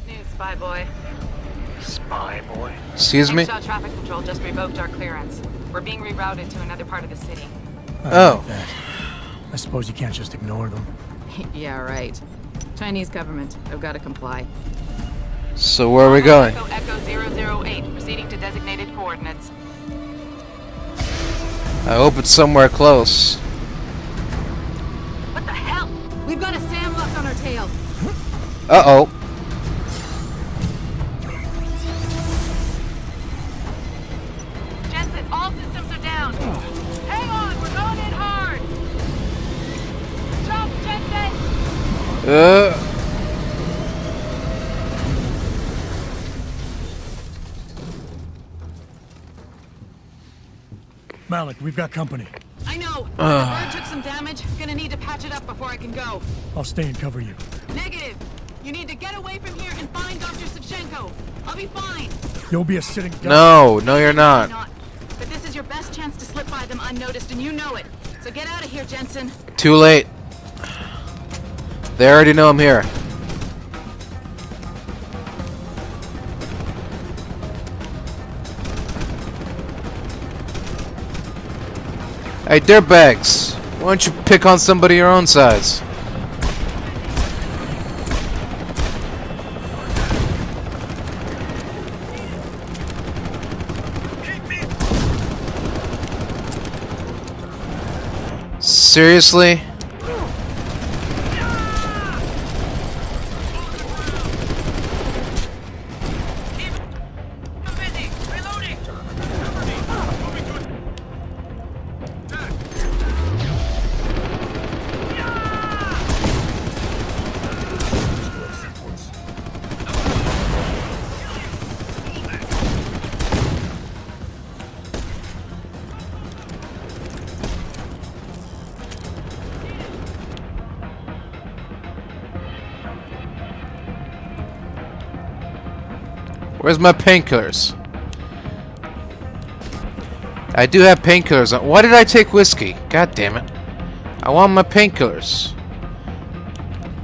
Bad news, spy boy. Spy boy. Excuse me? Hengsha traffic control just revoked our clearance. We're being rerouted to another part of the city. Oh. Like that. I suppose you can't just ignore them. Yeah, right. Chinese government. I've got to comply. So where are we going? Echo 008, proceeding to designated coordinates. I hope it's somewhere close. What the hell? We've got a SAM locked on our tail. Uh-oh. Jensen, all systems are down. Hang on, we're going in hard. Jump, Jensen! Malik, we've got company. I know. The bird took some damage. Gonna need to patch it up before I can go. I'll stay and cover you. Negative. You need to get away from here and find Dr. Sevchenko. I'll be fine. You'll be a sitting duck. No, you're not. But this is your best chance to slip by them unnoticed, and you know it. So get out of here, Jensen. Too late. They already know I'm here. Hey, dirtbags. Why don't you pick on somebody your own size? Seriously? Where's my painkillers? I do have painkillers. Why did I take whiskey? God damn it. I want my painkillers.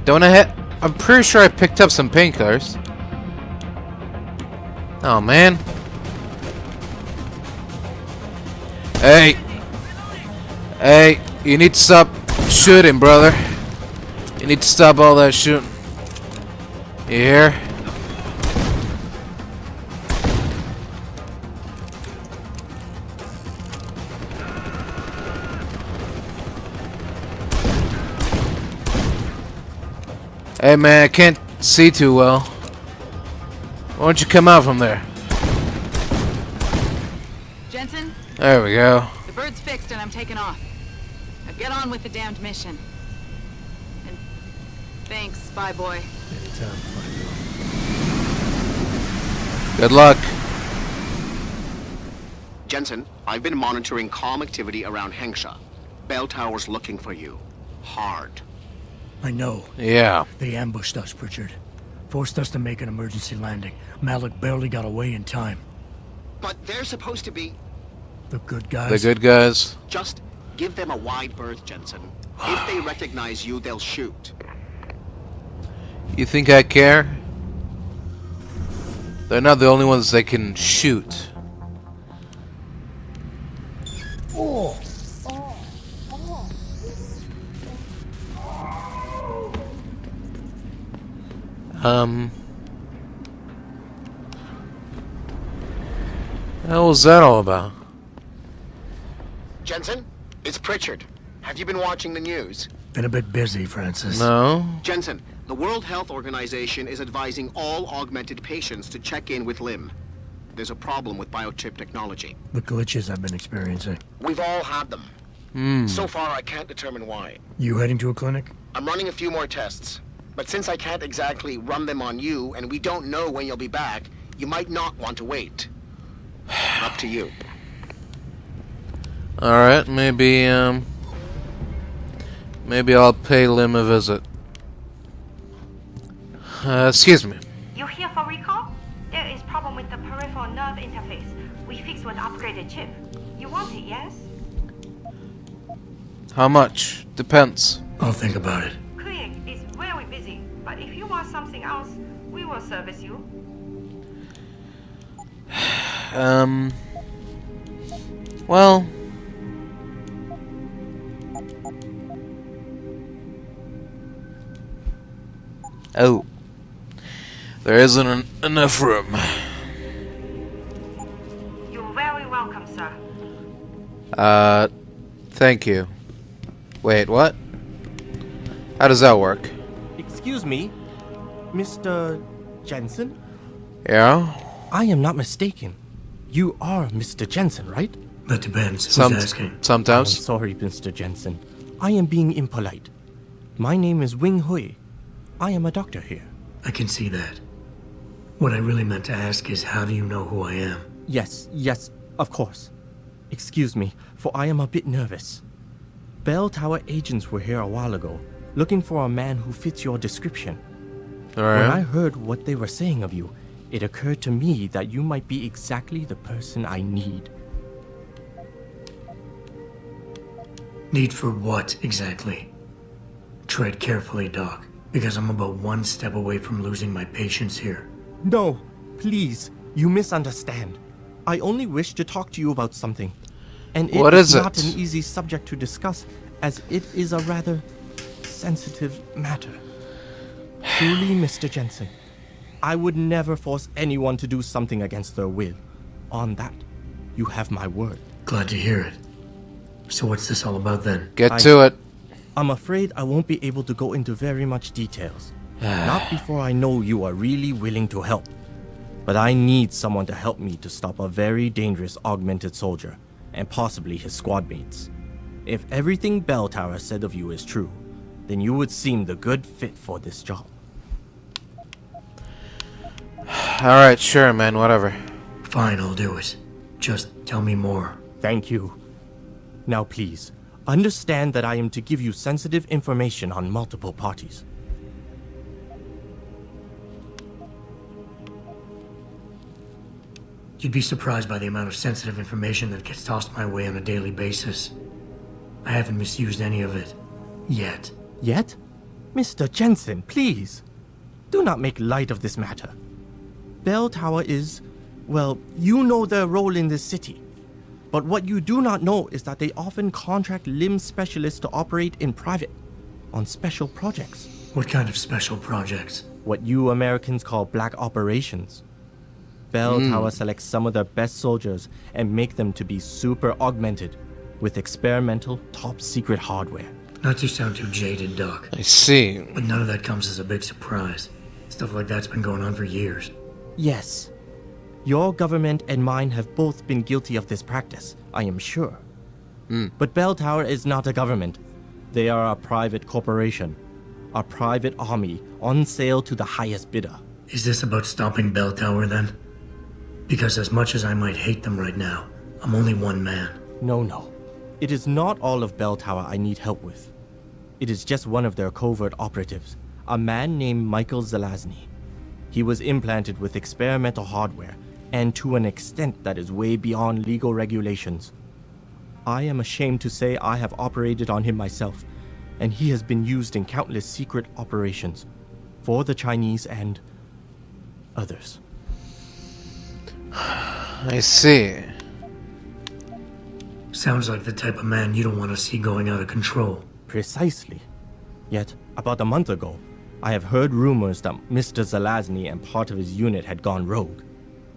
Don't I have... I'm pretty sure I picked up some painkillers. Oh, man. Hey. Hey, you need to stop shooting, brother. You need to stop all that shooting. You hear? Hey man, I can't see too well. Why don't you come out from there? Jensen? There we go. The bird's fixed and I'm taking off. Now get on with the damned mission. And thanks, spy boy. Anytime, Good luck. Jensen, I've been monitoring comm activity around Hengsha. Bell Tower's looking for you. Hard. I know. Yeah. They ambushed us, Pritchard. Forced us to make an emergency landing. Malik barely got away in time. But they're supposed to be... The good guys. The good guys. Just give them a wide berth, Jensen. If they recognize you, they'll shoot. You think I care? They're not the only ones that can shoot. Oh. What was that all about? Jensen, it's Pritchard. Have you been watching the news? Been a bit busy, Francis. No? Jensen, the World Health Organization is advising all augmented patients to check in with Lim. There's a problem with biochip technology. The glitches I've been experiencing. We've all had them. So far, I can't determine why. You heading to a clinic? I'm running a few more tests. But since I can't exactly run them on you, and we don't know when you'll be back, you might not want to wait. Up to you. Alright, maybe I'll pay Lim a visit. Excuse me. You here for recall? There is problem with the peripheral nerve interface. We fixed with upgraded chip. You want it, yes? How much? Depends. I'll think about it. Clinic is very busy, but if you want something else, We will service you. Well... Oh. There isn't enough room. You're very welcome, sir. Thank you. Wait, what? How does that work? Excuse me, Mr. Jensen? Yeah? I am not mistaken. You are Mr. Jensen, right? That depends. Who's asking? I'm Sometimes. sorry, Mr. Jensen. I am being impolite. My name is Wing Hui. I am a doctor here. I can see that. What I really meant to ask is, how do you know who I am? Yes, of course. Excuse me, for I am a bit nervous. Bell Tower agents were here a while ago, looking for a man who fits your description. Alright. When I heard what they were saying of you, it occurred to me that you might be exactly the person I need. Need for what, exactly? Tread carefully, Doc, because I'm about one step away from losing my patience here. No, please, you misunderstand. I only wish to talk to you about something. And What it is is not it? an easy subject to discuss, as it is a rather sensitive matter. Truly, Mr. Jensen, I would never force anyone to do something against their will. On that, you have my word. Glad to hear it. So what's this all about then? Get to it. I'm afraid I won't be able to go into very much details. Not before I know you are really willing to help. But I need someone to help me to stop a very dangerous augmented soldier, and possibly his squad mates. If everything Bell Tower said of you is true, then you would seem the good fit for this job. Alright, sure, man, whatever. Fine, I'll do it. Just tell me more. Thank you. Now please, understand that I am to give you sensitive information on multiple parties. You'd be surprised by the amount of sensitive information that gets tossed my way on a daily basis. I haven't misused any of it. Yet. Yet? Mr. Jensen, please. Do not make light of this matter. Bell Tower is, well, you know their role in this city. But what you do not know is that they often contract limb specialists to operate in private, on special projects. What kind of special projects? What you Americans call black operations. Bell Tower selects some of their best soldiers and make them to be super augmented with experimental, top-secret hardware. Not to sound too jaded, Doc, I see. but none of that comes as a big surprise. Stuff like that's been going on for years. Yes. Your government and mine have both been guilty of this practice, I am sure. But Bell Tower is not a government. They are a private corporation. A private army on sale to the highest bidder. Is this about stopping Bell Tower then? Because as much as I might hate them right now, I'm only one man. No. It is not all of Bell Tower I need help with. It is just one of their covert operatives, a man named Michael Zelazny. He was implanted with experimental hardware, and to an extent that is way beyond legal regulations. I am ashamed to say I have operated on him myself, and he has been used in countless secret operations for the Chinese and others. I see. Sounds like the type of man you don't want to see going out of control. Precisely. Yet, about a month ago, I have heard rumors that Mr. Zelazny and part of his unit had gone rogue.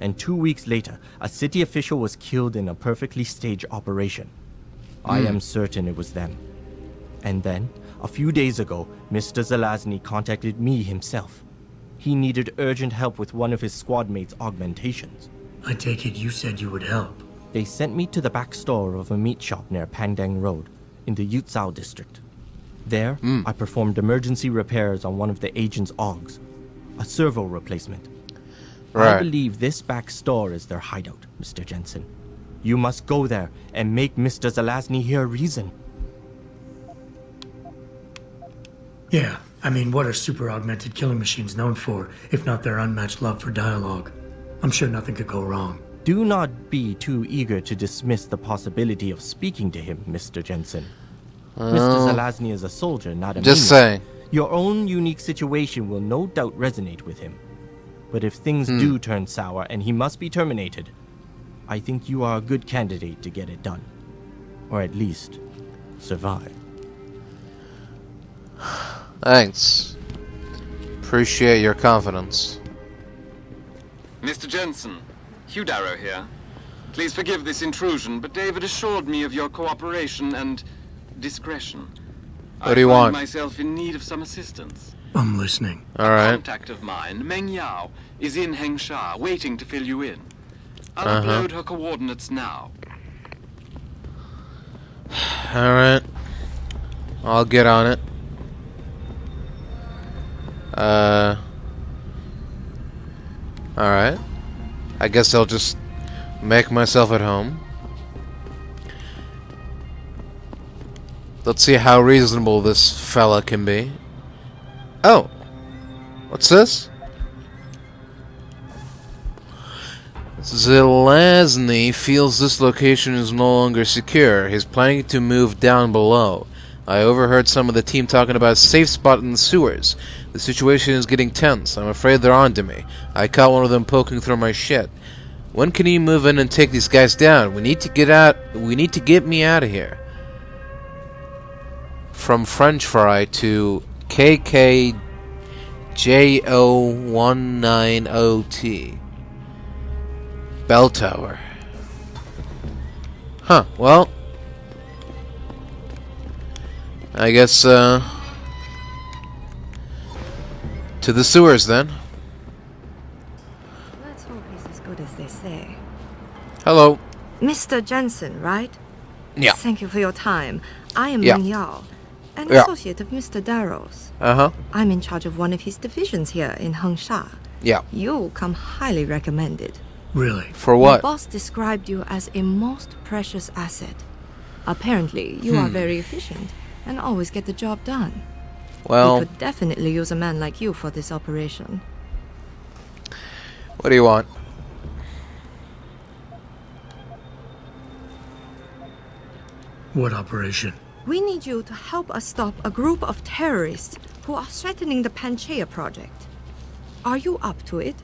And 2 weeks later, a city official was killed in a perfectly staged operation. I am certain it was them. And then, a few days ago, Mr. Zelazny contacted me himself. He needed urgent help with one of his squad mates' augmentations. I take it you said you would help. They sent me to the back store of a meat shop near Pandang Road, in the Yutzao district. There, I performed emergency repairs on one of the agent's augs, a servo replacement. Right. I believe this back store is their hideout, Mr. Jensen. You must go there and make Mr. Zelazny hear reason. Yeah, I mean, what are super augmented killing machines known for, if not their unmatched love for dialogue? I'm sure nothing could go wrong. Do not be too eager to dismiss the possibility of speaking to him, Mr. Jensen. Mr. Zelazny is a soldier, not a Just minion. saying. Your own unique situation will no doubt resonate with him. But if things do turn sour and he must be terminated, I think you are a good candidate to get it done. Or at least, survive. Thanks. Appreciate your confidence. Mr. Jensen, Hugh Darrow here. Please forgive this intrusion, but David assured me of your cooperation and discretion. What do you I want? find myself in need of some assistance. I'm listening. All A right. contact of mine, Meng Yao, is in Hengsha, waiting to fill you in. I'll upload her coordinates now. All right. I'll get on it. All right. I guess I'll just make myself at home. Let's see how reasonable this fella can be. Oh. What's this? Zelazny feels this location is no longer secure. He's planning to move down below. I overheard some of the team talking about a safe spot in the sewers. The situation is getting tense. I'm afraid they're on to me. I caught one of them poking through my shit. When can you move in and take these guys down? We need to get out. We need to get me out of here. From French Fry to KKJO190T. Bell tower. Huh, well. I guess, to the sewers then. Let's hope he's as good as they say. Hello. Mr. Jensen, right? Yeah. Thank you for your time. I am Yeah. Meng Yao, an Yeah. associate of Mr. Darrow's. Uh-huh. I'm in charge of one of his divisions here in Hengsha. Yeah. You come highly recommended. Really? For My what? boss described you as a most precious asset. Apparently, you are very efficient and always get the job done. We Well, could definitely use a man like you for this operation. what do you want? What operation? We need you to help us stop a group of terrorists who are threatening the Panchaea project. Are you up to it?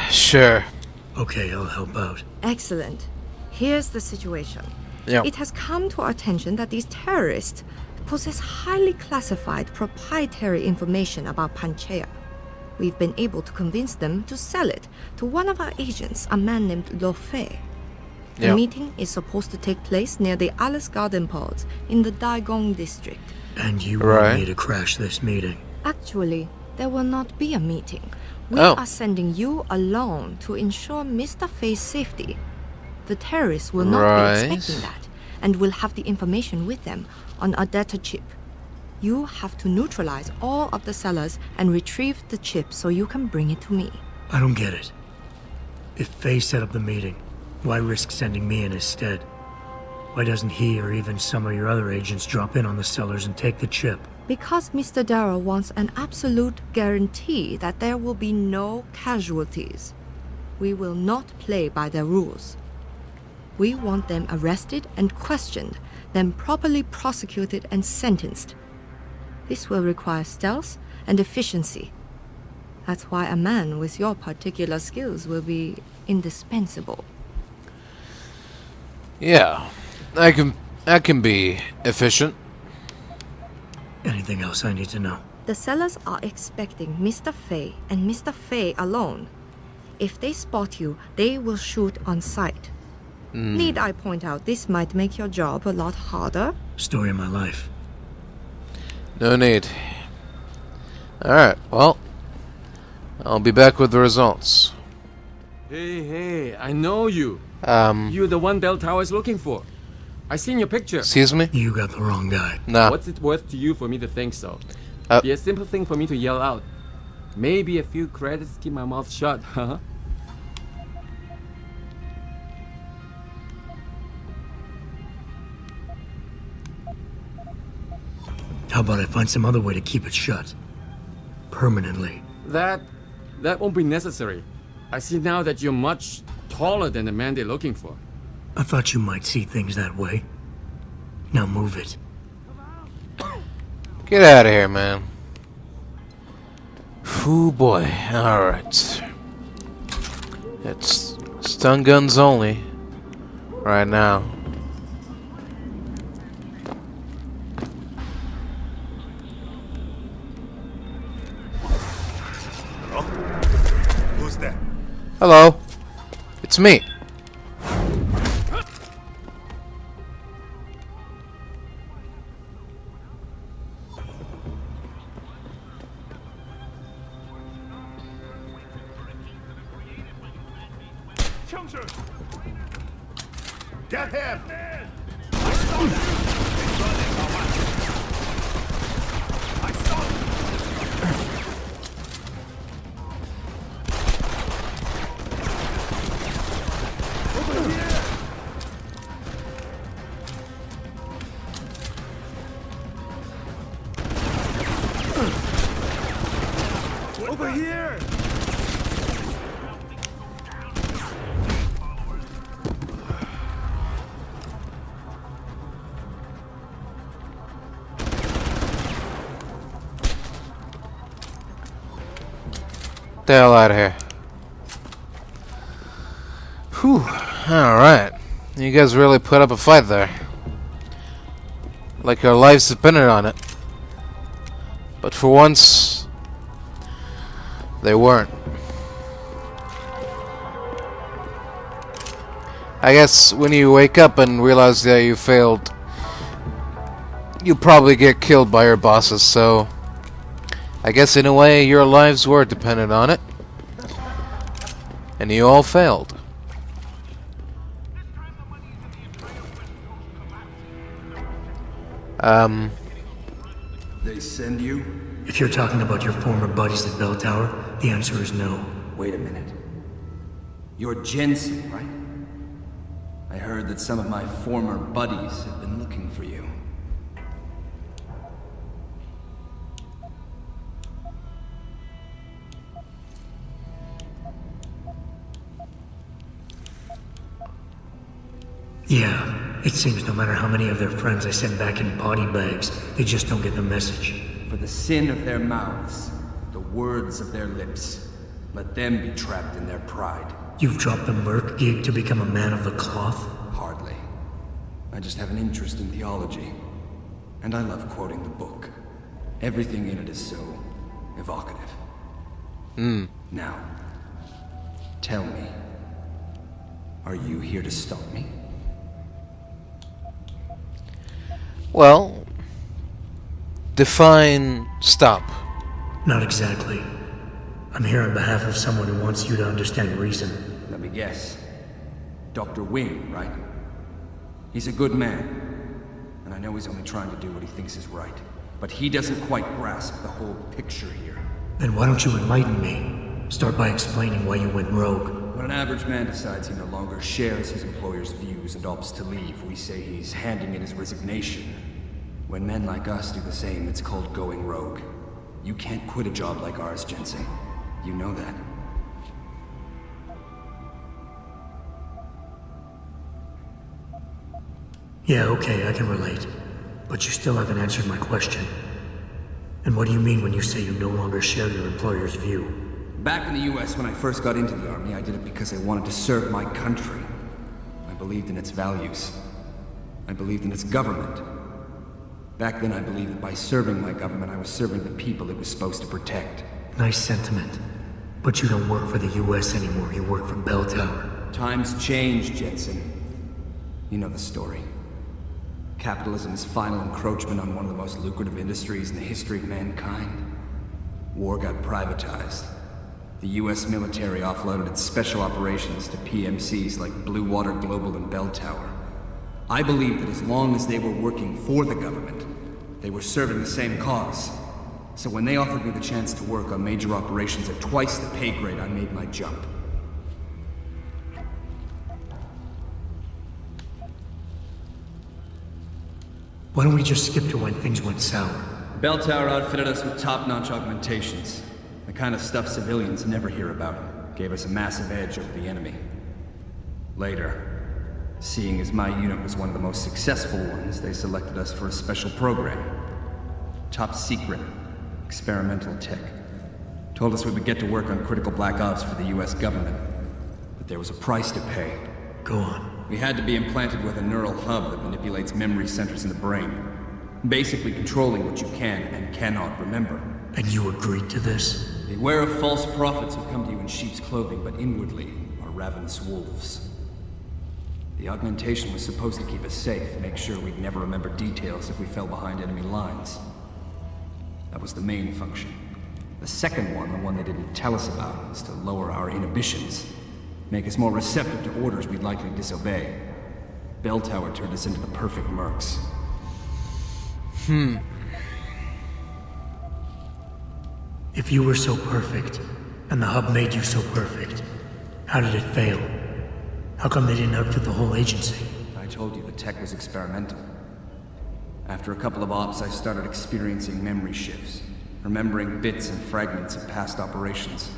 Sure. Okay, I'll help out. Excellent. Here's the situation. Yeah. It has come to our attention that these terrorists possess highly classified proprietary information about Panchaea. We've been able to convince them to sell it to one of our agents, a man named Lo Fei. The Yeah. meeting is supposed to take place near the Alice Garden pods in the Daigong district. And you Right. want me to crash this meeting? Actually, there will not be a meeting. We Oh. are sending you alone to ensure Mr. Fei's safety. The terrorists will not Right. be expecting that and will have the information with them on a data chip. You have to neutralize all of the sellers and retrieve the chip so you can bring it to me. I don't get it. If Faye set up the meeting, why risk sending me in his stead? Why doesn't he or even some of your other agents drop in on the sellers and take the chip? Because Mr. Darrow wants an absolute guarantee that there will be no casualties. We will not play by their rules. We want them arrested and questioned, then properly prosecuted and sentenced. This will require stealth and efficiency. That's why a man with your particular skills will be indispensable. Yeah. I can be efficient. Anything else I need to know? The sellers are expecting Mr. Fei and Mr. Fei alone. If they spot you, they will shoot on sight. Need I point out this might make your job a lot harder? Story of my life. No need. Alright, well. I'll be back with the results. Hey, I know you. Excuse You're the one Bell Tower is looking for. I seen your picture. me? You got the wrong guy. Nah. What's it worth to you for me to think so? Uh, Be a simple thing for me to yell out. Maybe a few credits keep my mouth shut, huh? How about I find some other way to keep it shut? Permanently. That won't be necessary. I see now that you're much taller than the man they're looking for. I thought you might see things that way. Now move it. Get out of here, man. Ooh boy, alright. It's stun guns only. Right now. Hello? Who's there? Hello. It's me. Get him! Over here! The hell out of here. Whew. Alright. You guys really put up a fight there. Like your lives depended on it. But for once, they weren't. I guess when you wake up and realize that you failed, you probably get killed by your bosses, so I guess in a way your lives were dependent on it. And you all failed. They send you? If you're talking about your former buddies at Bell Tower, the answer is no. Wait a minute. You're Jensen, right? I heard that some of my former buddies have been looking for you. Yeah, it seems no matter how many of their friends I send back in body bags, they just don't get the message. For the sin of their mouths, the words of their lips, let them be trapped in their pride. You've dropped the merc gig to become a man of the cloth? Hardly. I just have an interest in theology. And I love quoting the book. Everything in it is so evocative. Now, tell me, are you here to stop me? Well, define stop. Not exactly. I'm here on behalf of someone who wants you to understand reason. Let me guess. Dr. Wing, right? He's a good man. And I know he's only trying to do what he thinks is right. But he doesn't quite grasp the whole picture here. Then why don't you enlighten me? Start by explaining why you went rogue. When an average man decides he no longer shares his employer's views and opts to leave, we say he's handing in his resignation. When men like us do the same, it's called going rogue. You can't quit a job like ours, Jensen. You know that. Yeah, okay, I can relate. But you still haven't answered my question. And what do you mean when you say you no longer share your employer's view? Back in the US, when I first got into the army, I did it because I wanted to serve my country. I believed in its values. I believed in its government. Back then, I believed that by serving my government, I was serving the people it was supposed to protect. Nice sentiment. But you don't work for the US anymore, you work for Bell Tower. Times change, Jensen. You know the story. Capitalism's final encroachment on one of the most lucrative industries in the history of mankind. War got privatized. The US military offloaded its special operations to PMCs like Blue Water Global and Bell Tower. I believed that as long as they were working for the government, they were serving the same cause. So when they offered me the chance to work on major operations at twice the pay grade, I made my jump. Why don't we just skip to when things went sour? Bell Tower outfitted us with top-notch augmentations. The kind of stuff civilians never hear about. Gave us a massive edge over the enemy. Later, seeing as my unit was one of the most successful ones, they selected us for a special program. Top secret, experimental tech. Told us we would get to work on critical black ops for the US government. But there was a price to pay. Go on. We had to be implanted with a neural hub that manipulates memory centers in the brain, basically controlling what you can and cannot remember. And you agreed to this? Beware of false prophets who come to you in sheep's clothing, but inwardly are ravenous wolves. The augmentation was supposed to keep us safe, make sure we'd never remember details if we fell behind enemy lines. That was the main function. The second one, the one they didn't tell us about, was to lower our inhibitions. Make us more receptive to orders we'd likely disobey. Bell Tower turned us into the perfect mercs. If you were so perfect, and the hub made you so perfect, how did it fail? How come they didn't outfit the whole agency? I told you the tech was experimental. After a couple of ops, I started experiencing memory shifts, remembering bits and fragments of past operations.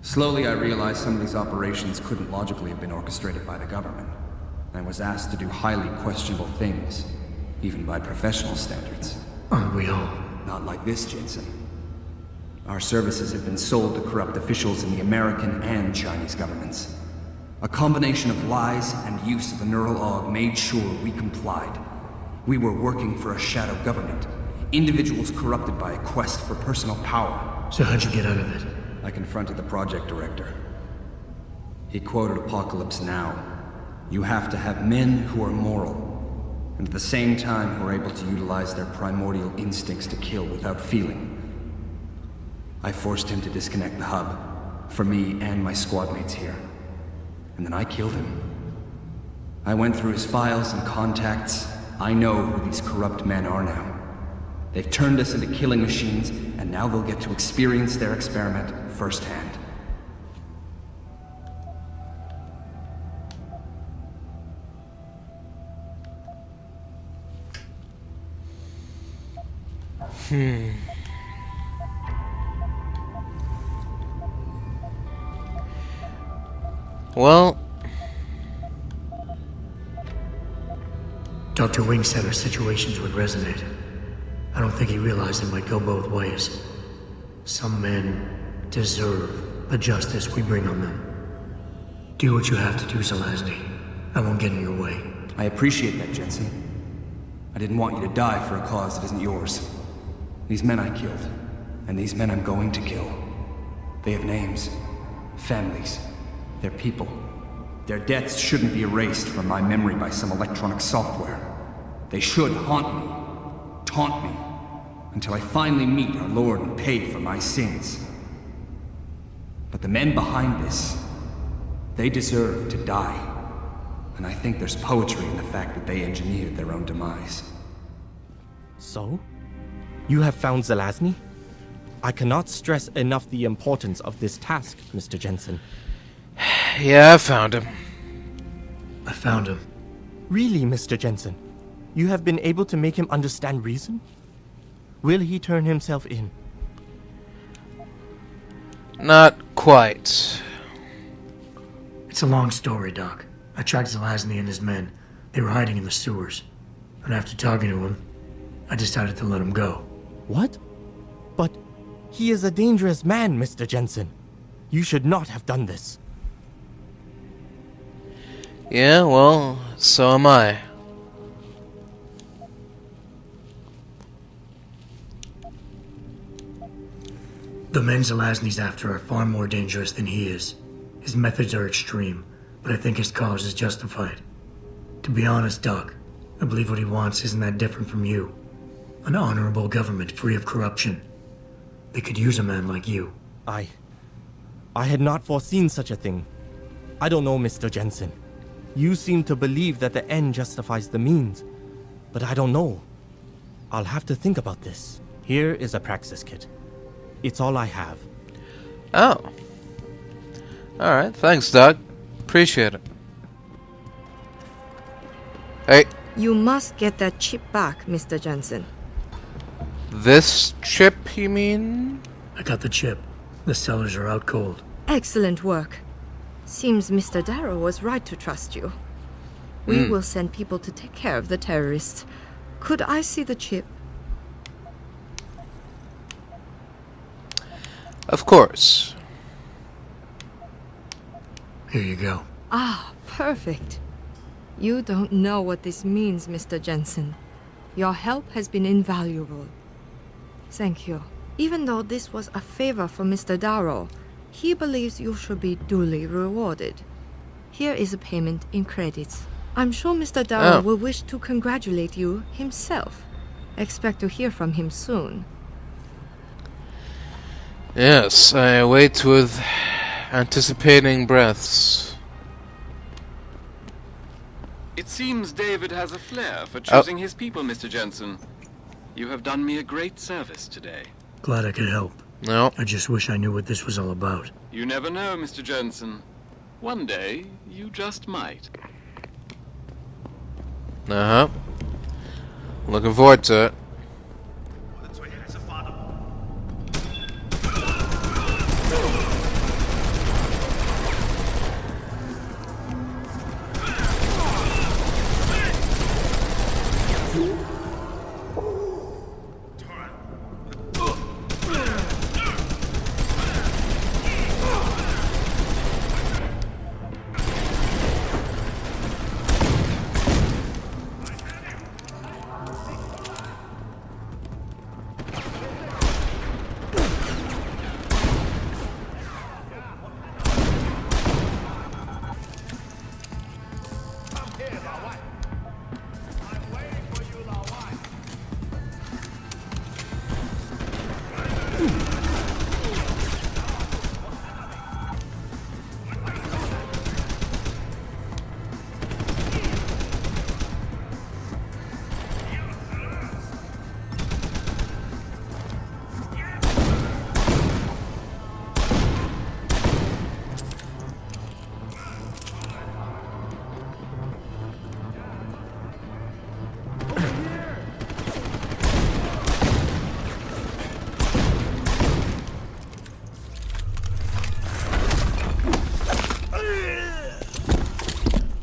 Slowly, I realized some of these operations couldn't logically have been orchestrated by the government, and was asked to do highly questionable things, even by professional standards. Aren't we all? Not like this, Jensen. Our services have been sold to corrupt officials in the American and Chinese governments. A combination of lies and use of the neural aug made sure we complied. We were working for a shadow government, individuals corrupted by a quest for personal power. So how'd you get out of it? I confronted the project director. He quoted Apocalypse Now. You have to have men who are moral, and at the same time who are able to utilize their primordial instincts to kill without feeling. I forced him to disconnect the hub, for me and my squad mates here. And then I killed him. I went through his files and contacts. I know who these corrupt men are now. They've turned us into killing machines, and now they'll get to experience their experiment firsthand. Well, Dr. Wing said our situations would resonate. I don't think he realized it might go both ways. Some men deserve the justice we bring on them. Do what you have to do, Zelazny. I won't get in your way. I appreciate that, Jensen. I didn't want you to die for a cause that isn't yours. These men I killed, and these men I'm going to kill. They have names, families, they're people. Their deaths shouldn't be erased from my memory by some electronic software. They should haunt me, taunt me, until I finally meet our Lord and pay for my sins. But the men behind this, they deserve to die. And I think there's poetry in the fact that they engineered their own demise. So? You have found Zelazny? I cannot stress enough the importance of this task, Mr. Jensen. yeah, I found him. I found him. Really, Mr. Jensen? You have been able to make him understand reason? Will he turn himself in? Not quite. It's a long story, Doc. I tracked Zelazny and his men. They were hiding in the sewers. And after talking to him, I decided to let him go. What? But he is a dangerous man, Mr. Jensen. You should not have done this. Yeah, well, so am I. The men Zelazny's after are far more dangerous than he is. His methods are extreme, but I think his cause is justified. To be honest, Doc, I believe what he wants isn't that different from you. An honorable government free of corruption. They could use a man like you. I had not foreseen such a thing. I don't know, Mr. Jensen. You seem to believe that the end justifies the means, but I don't know. I'll have to think about this. Here is a praxis kit. It's all I have. Oh. Alright, thanks, Doc. Appreciate it. Hey, You must get that chip back, Mr. Jensen. this chip, you mean? I got the chip. The cellars are out cold. Excellent work. Seems Mr. Darrow was right to trust you. We will send people to take care of the terrorists. Could I see the chip? Of course. Here you go. Ah, perfect. You don't know what this means, Mr. Jensen. Your help has been invaluable. Thank you. Even though this was a favor for Mr. Darrow, he believes you should be duly rewarded. Here is a payment in credits. I'm sure Mr. Darrow will wish to congratulate you himself. Expect to hear from him soon. Yes, I wait with anticipating breaths. It seems David has a flair for choosing his people, Mr. Jensen. You have done me a great service today. Glad I could help. No. I just wish I knew what this was all about. You never know, Mr. Jensen. One day, you just might. Uh-huh. Looking forward to it.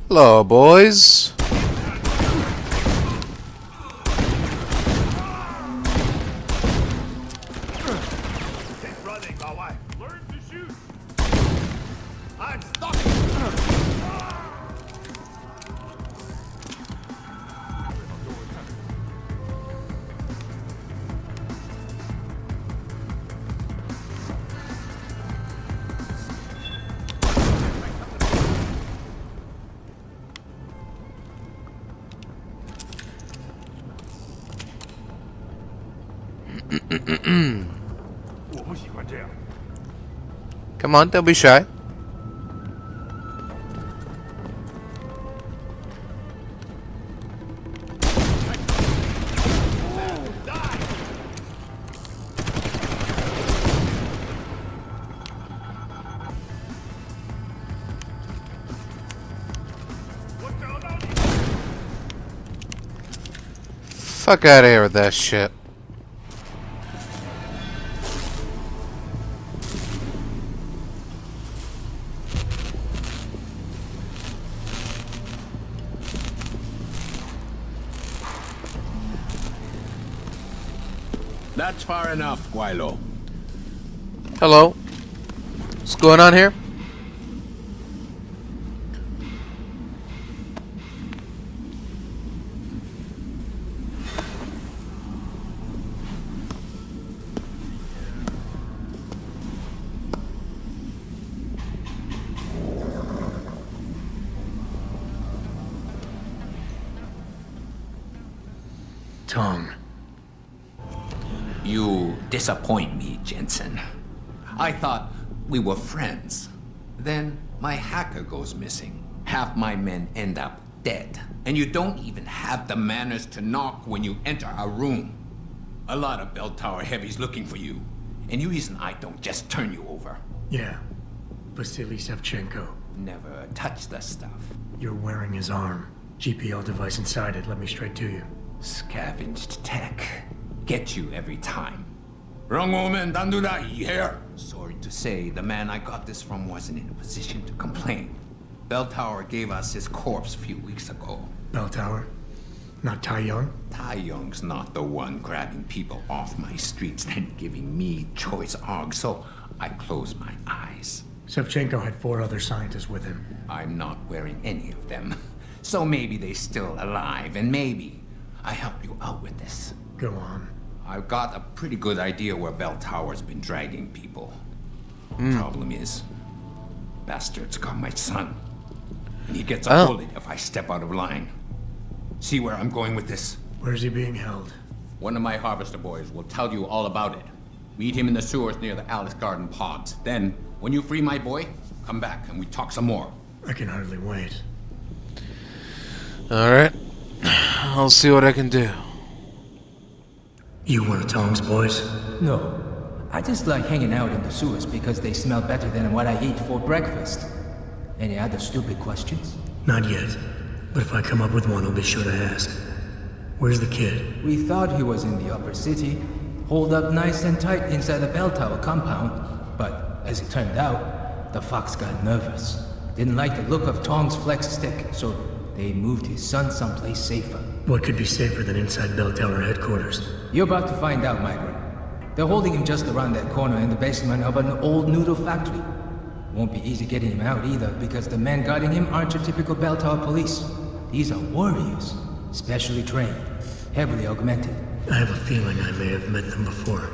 Hello, boys. Keep running, my wife. Learn to shoot. I'm stuck. Come on, don't be shy. Fuck out of here with that shit. That's far enough, Guilo. Hello. What's going on here? Tongue. You disappoint me, Jensen. I thought we were friends. Then my hacker goes missing. Half my men end up dead. And you don't even have the manners to knock when you enter a room. A lot of bell tower heavies looking for you. And you reason I don't just turn you over. Yeah. Vasili Sevchenko. Never touch the stuff. You're wearing his arm. GPL device inside it led me straight to you. Scavenged tech. Get you every time. Wrong woman, don't do that, you hear? Sorry to say, the man I got this from wasn't in a position to complain. Bell Tower gave us his corpse a few weeks ago. Bell Tower? Not Tai Young? Tai Young's not the one grabbing people off my streets and giving me choice args, so I close my eyes. Sevchenko had 4 other scientists with him. I'm not wearing any of them. So maybe they're still alive, and maybe I help you out with this. Go on. I've got a pretty good idea where Bell Tower's been dragging people. Problem is, bastard's got my son. And he gets a bullet if I step out of line. See where I'm going with this? Where's he being held? One of my harvester boys will tell you all about it. Meet him in the sewers near the Alice Garden pods. Then, when you free my boy, come back and we talk some more. I can hardly wait. Alright. I'll see what I can do. You one of Tong's boys? No. I just like hanging out in the sewers because they smell better than what I eat for breakfast. Any other stupid questions? Not yet. But if I come up with one, I'll be sure to ask. Where's the kid? We thought he was in the upper city, holed up nice and tight inside the bell tower compound. But, as it turned out, the fox got nervous. Didn't like the look of Tong's flex stick, so they moved his son someplace safer. What could be safer than inside bell tower headquarters? You're about to find out, migrant. They're holding him just around that corner in the basement of an old noodle factory. Won't be easy getting him out either, because the men guarding him aren't your typical bell tower police. These are warriors, specially trained, heavily augmented. I have a feeling I may have met them before.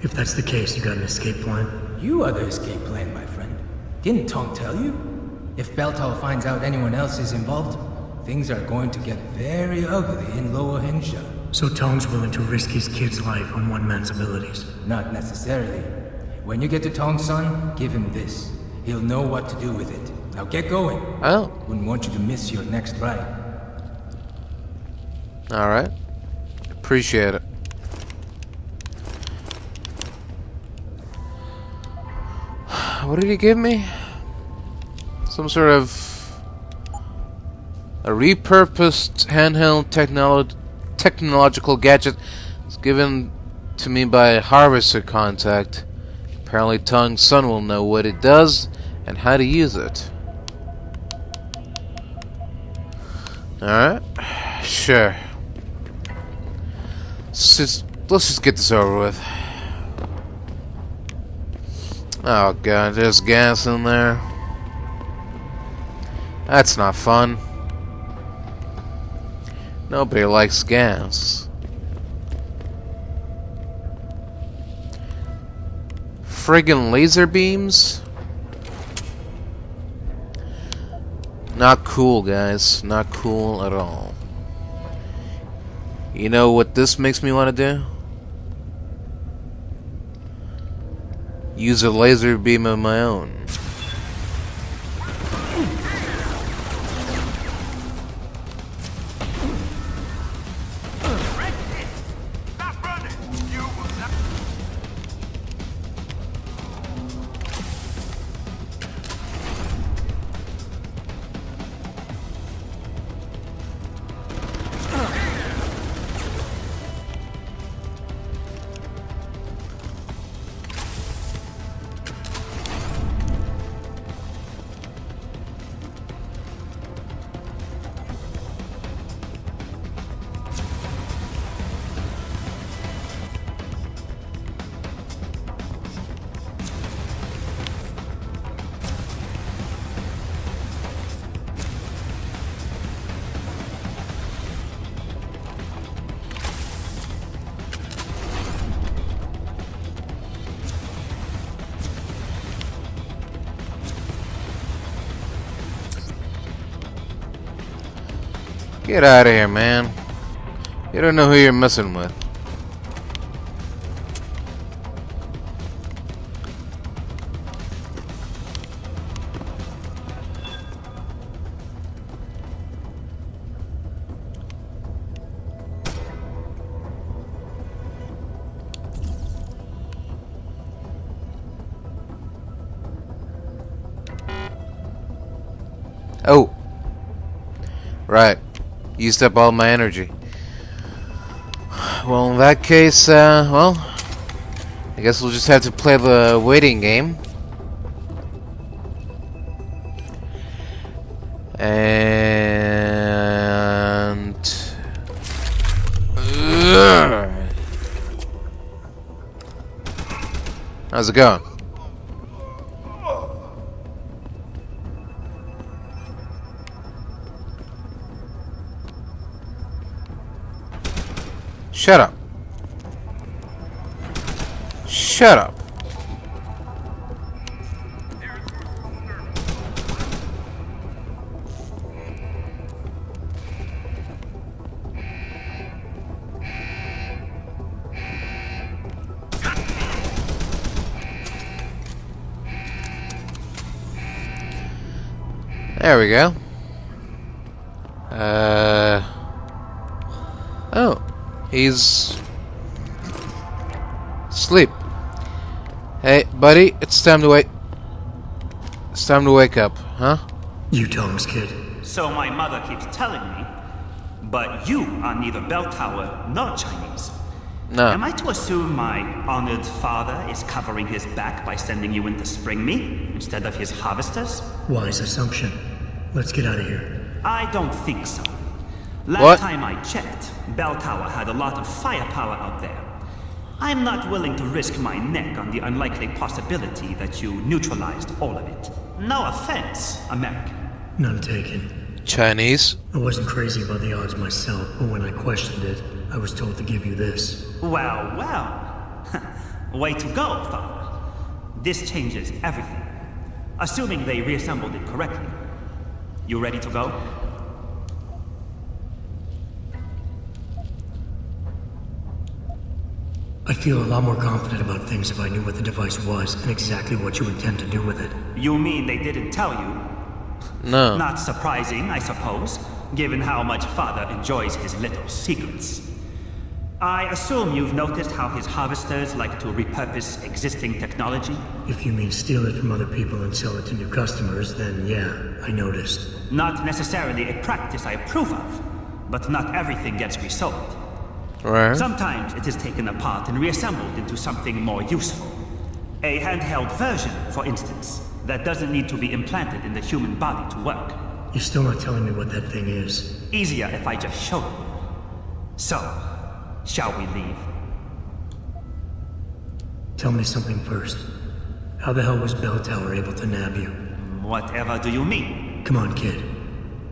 If that's the case, you got an escape plan? You are the escape plan, my friend. Didn't Tong tell you? If Bell Tower finds out anyone else is involved, things are going to get very ugly in Lower Hengsha. So Tong's willing to risk his kid's life on one man's abilities? Not necessarily. When you get to Tong's son, give him this. He'll know what to do with it. Now get going. Oh. Wouldn't want you to miss your next ride. Alright. Appreciate it. What did he give me? Some sort of a repurposed handheld technological gadget. It's given to me by a harvester contact. Apparently Tong's son will know what it does and how to use it. Alright. Sure. Let's just get this over with. Oh god, there's gas in there. That's not fun. Nobody likes gas. Friggin' laser beams? Not cool, guys. Not cool at all. You know what this makes me want to do? Use a laser beam of my own. Get out of here, man. You don't know who you're messing with. Oh. Right. Used up all my energy. Well, in that case, well, I guess we'll just have to play the waiting game. And... how's it going? Shut up. Shut up. There we go. Oh. He's... asleep. Hey, buddy, it's time to wake... It's time to wake up, huh? You Tom's kid. So my mother keeps telling me. But you are neither bell tower nor Chinese. No. Am I to assume my honored father is covering his back by sending you in to spring me instead of his harvesters? Wise assumption. Let's get out of here. I don't think so. Last What? time I checked, Bell Tower had a lot of firepower out there. I'm not willing to risk my neck on the unlikely possibility that you neutralized all of it. No offense, American. None taken. Chinese? I wasn't crazy about the odds myself, but when I questioned it, I was told to give you this. Well, well. Way to go, Father. This changes everything. Assuming they reassembled it correctly. You ready to go? I feel a lot more confident about things if I knew what the device was and exactly what you intend to do with it. You mean they didn't tell you? No. Not surprising, I suppose, given how much Father enjoys his little secrets. I assume you've noticed how his harvesters like to repurpose existing technology? If you mean steal it from other people and sell it to new customers, then yeah, I noticed. Not necessarily a practice I approve of, but not everything gets resold. Right. Sometimes it is taken apart and reassembled into something more useful. A handheld version, for instance, that doesn't need to be implanted in the human body to work. You're still not telling me what that thing is. Easier if I just show you. So, shall we leave? Tell me something first. How the hell was Bell Tower able to nab you? Whatever do you mean? Come on, kid.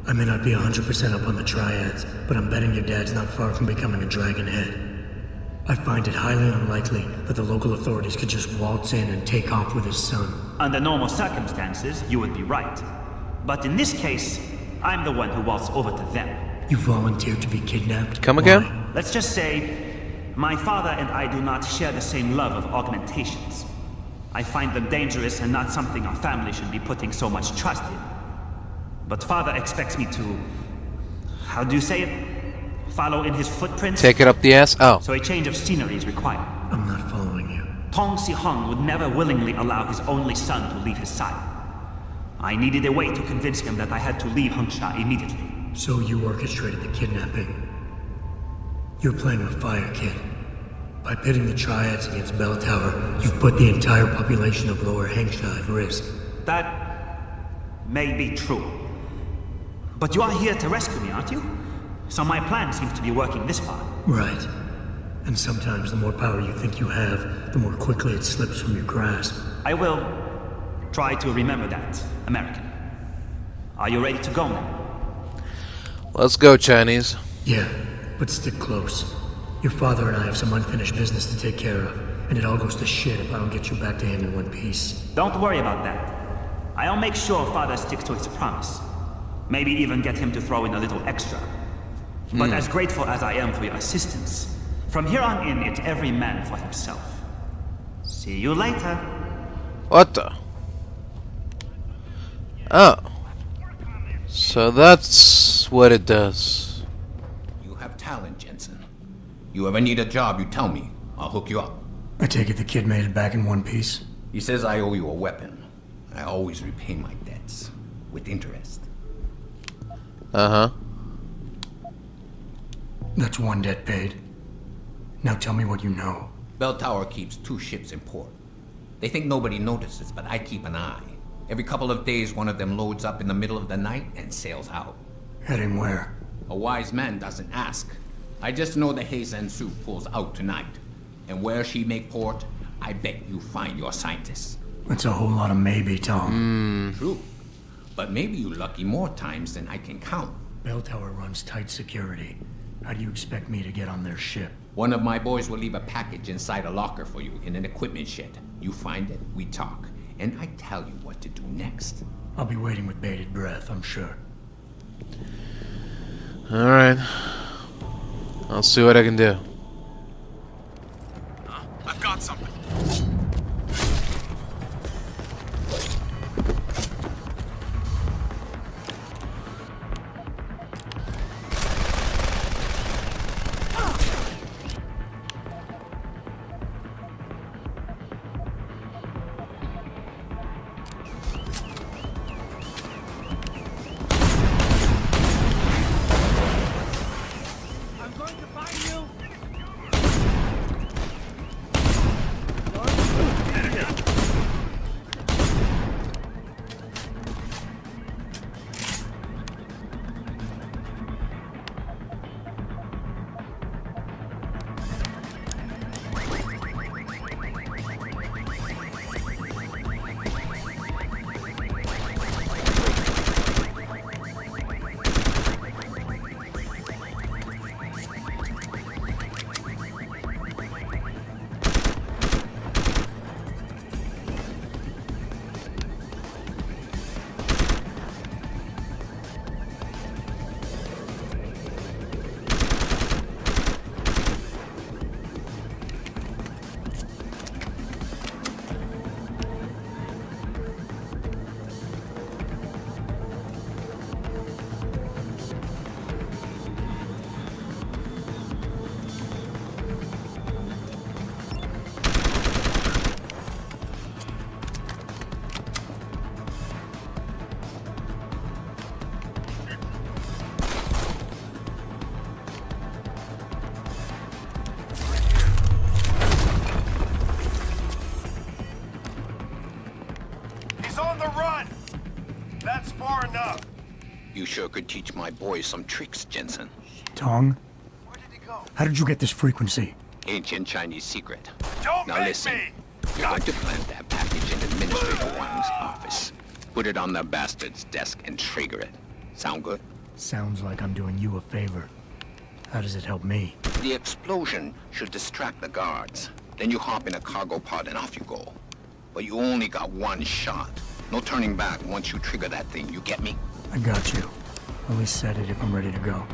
I may not be 100% up on the triads, but I'm betting your dad's not far from becoming a dragon head. I find it highly unlikely that the local authorities could just waltz in and take off with his son. Under normal circumstances, you would be right. But in this case, I'm the one who waltzed over to them. You volunteered to be kidnapped? Come again? Why? Let's just say, my father and I do not share the same love of augmentations. I find them dangerous and not something our family should be putting so much trust in. But father expects me to... how do you say it? Follow in his footprints? Take it up the ass? Oh. So a change of scenery is required. I'm not following you. Tong Si-hung would never willingly allow his only son to leave his side. I needed a way to convince him that I had to leave Hengsha immediately. So you orchestrated the kidnapping. You're playing with fire, kid. By pitting the triads against Bell Tower, you've put the entire population of Lower Hengsha at risk. That may be true. But you are here to rescue me, aren't you? So my plan seems to be working this far. Right. And sometimes the more power you think you have, the more quickly it slips from your grasp. I will try to remember that, American. Are you ready to go now? Let's go, Chinese. Yeah, but stick close. Your father and I have some unfinished business to take care of, and it all goes to shit if I don't get you back to him in one piece. Don't worry about that. I'll make sure father sticks to his promise. Maybe even get him to throw in a little extra. But as grateful as I am for your assistance, from here on in, it's every man for himself. See you later. What the? Oh. So that's what it does. You have talent, Jensen. You ever need a job, you tell me. I'll hook you up. I take it the kid made it back in one piece? He says I owe you a weapon. I always repay my debts. With interest. Uh-huh. That's one debt paid. Now tell me what you know. Bell Tower keeps 2 ships in port. They think nobody notices, but I keep an eye. Every couple of days, one of them loads up in the middle of the night and sails out. Heading where? A wise man doesn't ask. I just know the Hengsha pulls out tonight. And where she make port, I bet you find your scientists. That's a whole lot of maybe, Tom. True. But maybe you lucky more times than I can count. Bell Tower runs tight security. How do you expect me to get on their ship? One of my boys will leave a package inside a locker for you in an equipment shed. You find it, we talk, and I tell you what to do next. I'll be waiting with bated breath, I'm sure. Alright. I'll see what I can do. I've got something. That's far enough. You sure could teach my boys some tricks, Jensen. Tong? How did you get this frequency? Ancient Chinese secret. Don't Now make listen. me! You're going to plant that package in Administrator Wang's office. Put it on the bastard's desk and trigger it. Sound good? Sounds like I'm doing you a favor. How does it help me? The explosion should distract the guards. Then you hop in a cargo pod and off you go. But you only got one shot. No turning back once you trigger that thing, you get me? I got you. At least set it if I'm ready to go.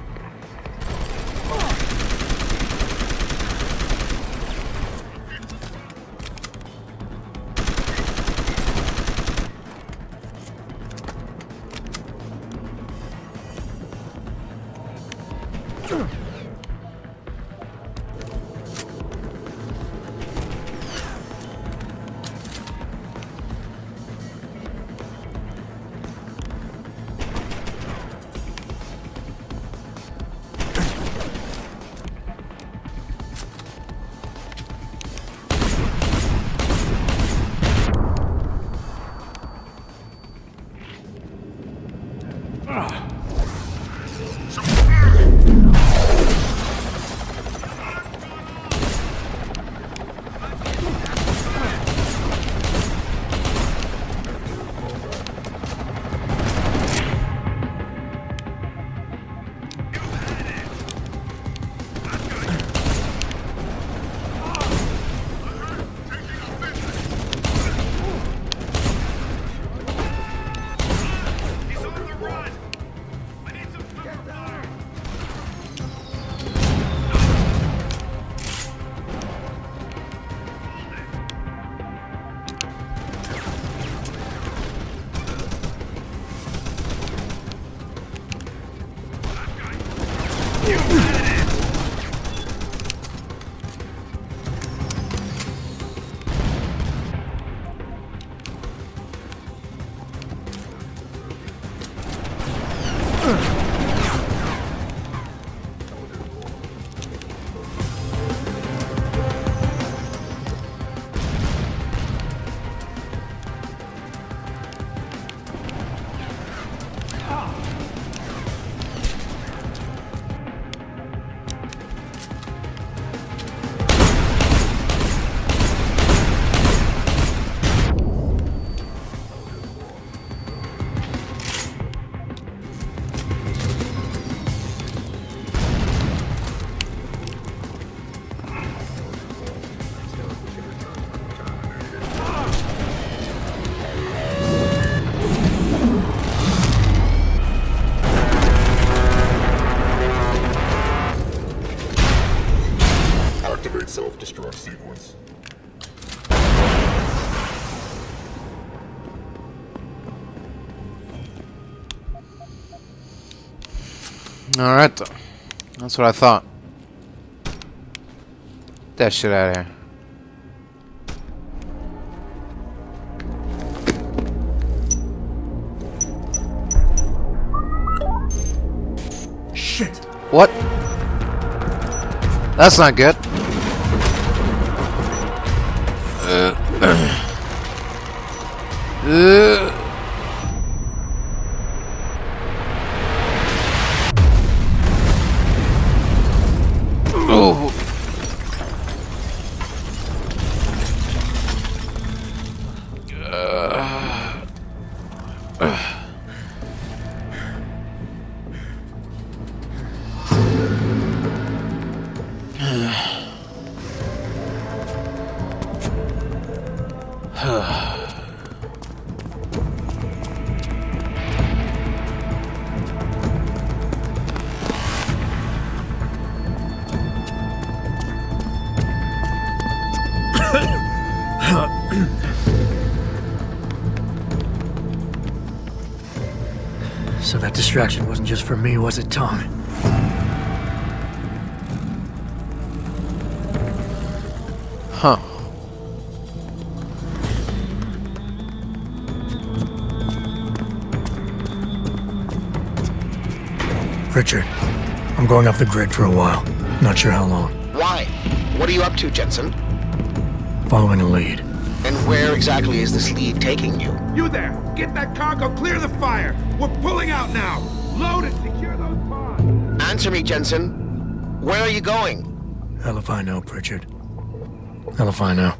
Alright, though. That's what I thought. Get that shit out of here. Shit! What? That's not good. Oh. So that distraction wasn't just for me, was it, Tom? Huh. Richard, I'm going off the grid for a while. Not sure how long. Why? What are you up to, Jensen? Following a lead. And where exactly is this lead taking you? You there! Get that cargo, clear the fire! We're pulling out now! Load and secure those pods! Answer me, Jensen. Where are you going? Hell if I know, Pritchard. Hell if I know.